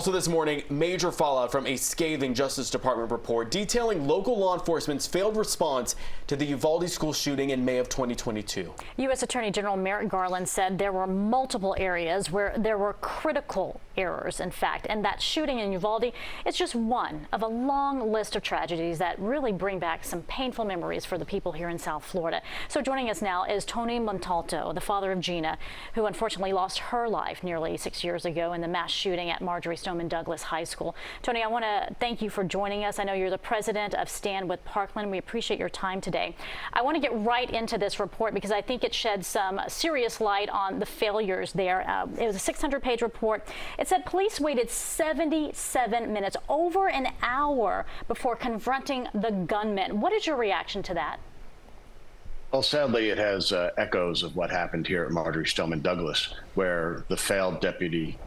Also this morning, major fallout from a scathing Justice Department report detailing local law enforcement's failed response to the Uvalde school shooting in May of 2022. U.S. Attorney General Merrick Garland said there were multiple areas where there were critical errors, in fact, and that shooting in Uvalde is just one of a long list of tragedies that really bring back some painful memories for the people here in South Florida. So joining us now is Tony Montalto, the father of Gina, who unfortunately lost her life nearly 6 years ago in the mass shooting at Marjory Stoneman Douglas High School. Tony, I want to thank you for joining us. I know you're the president of Stand with Parkland. We appreciate your time today. I want to get right into this report because I think it sheds some serious light on the failures there. It was a 600-page report. It said police waited 77 minutes, over an hour, before confronting the gunman. What is your reaction to that? Well, sadly, it has echoes of what happened here at Marjory Stoneman Douglas, where the failed deputy,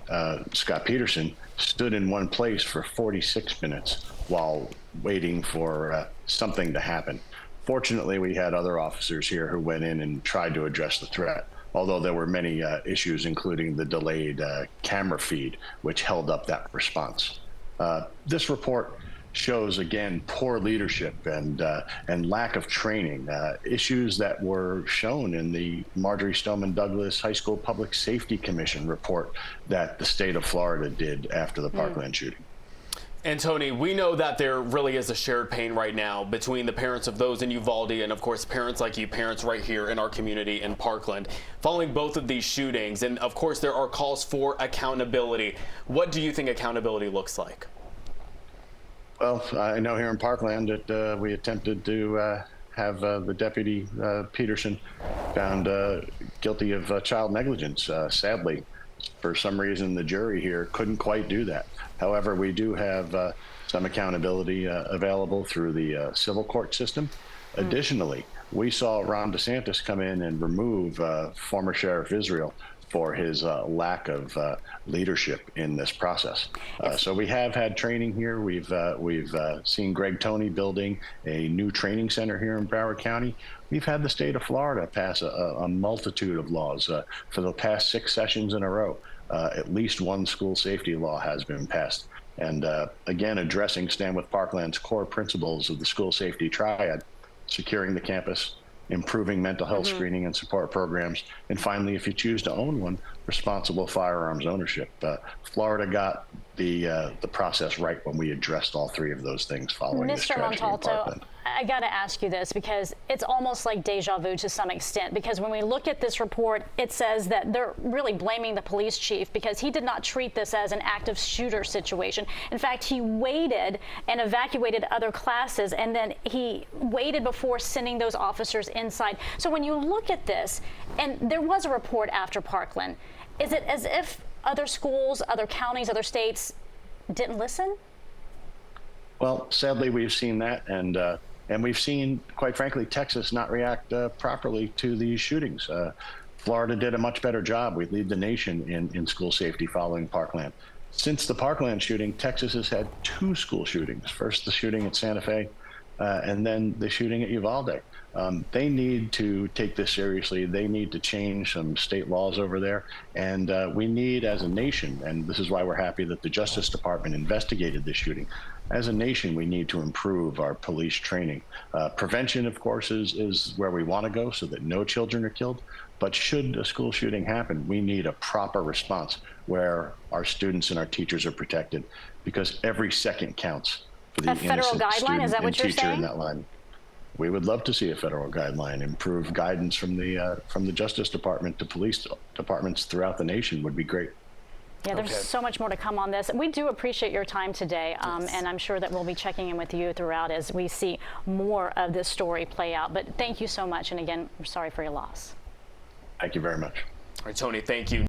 Scott Peterson, stood in one place for 46 minutes while waiting for something to happen. Fortunately, we had other officers here who went in and tried to address the threat, although there were many issues, including the delayed camera feed, which held up that response. This report shows, again, poor leadership and lack of training, issues that were shown in the Marjory Stoneman Douglas High School Public Safety Commission report that the state of Florida did after the Parkland shooting. And Tony, we know that there really is a shared pain right now between the parents of those in Uvalde and, of course, parents like you, parents right here in our community in Parkland, following both of these shootings. And, of course, there are calls for accountability. What do you think accountability looks like? Well, I know here in Parkland that we attempted to have the deputy Peterson found guilty of child negligence. Sadly, for some reason, the jury here couldn't quite do that. However, we do have some accountability available through the civil court system. Additionally, we saw Ron DeSantis come in and remove former Sheriff Israel for his lack of leadership in this process. So we have had training here. We've seen Greg Toney building a new training center here in Broward County. We've had the state of Florida pass a multitude of laws. For the past 6 sessions in a row, at least one school safety law has been passed. And again, addressing Stand with Parkland's core principles of the school safety triad: securing the campus, improving mental health screening and support programs, and finally, if you choose to own one, responsible firearms ownership. Florida got the process right when we addressed all 3 of those things following this tragedy in Parkland. I got to ask you this because it's almost like deja vu to some extent, because when we look at this report, it says that they're really blaming the police chief because he did not treat this as an active shooter situation. In fact, he waited and evacuated other classes, and then he waited before sending those officers inside. So when you look at this, and there was a report after Parkland, is it as if other schools, other counties, other states didn't listen? Well, sadly, we've seen that, and we've seen, quite frankly, Texas not react properly to these shootings. Florida did a much better job. We lead the nation in school safety following Parkland. Since the Parkland shooting, Texas has had 2 school shootings. First, the shooting at Santa Fe, and then the shooting at Uvalde. They need to take this seriously. They need to change some state laws over there. And we need, as a nation, and this is why we're happy that the Justice Department investigated this shooting, as a nation, we need to improve our police training. Prevention, of course, is where we want to go so that no children are killed. But should a school shooting happen, we need a proper response where our students and our teachers are protected, because every second counts for the innocent student and teacher in that line. We would love to see a federal guideline. Improve guidance from the Justice Department to police departments throughout the nation would be great. Yeah, there's so much more to come on this. We do appreciate your time today, and I'm sure that we'll be checking in with you throughout as we see more of this story play out. But thank you so much, and again, we're sorry for your loss. Thank you very much. All right, Tony, thank you.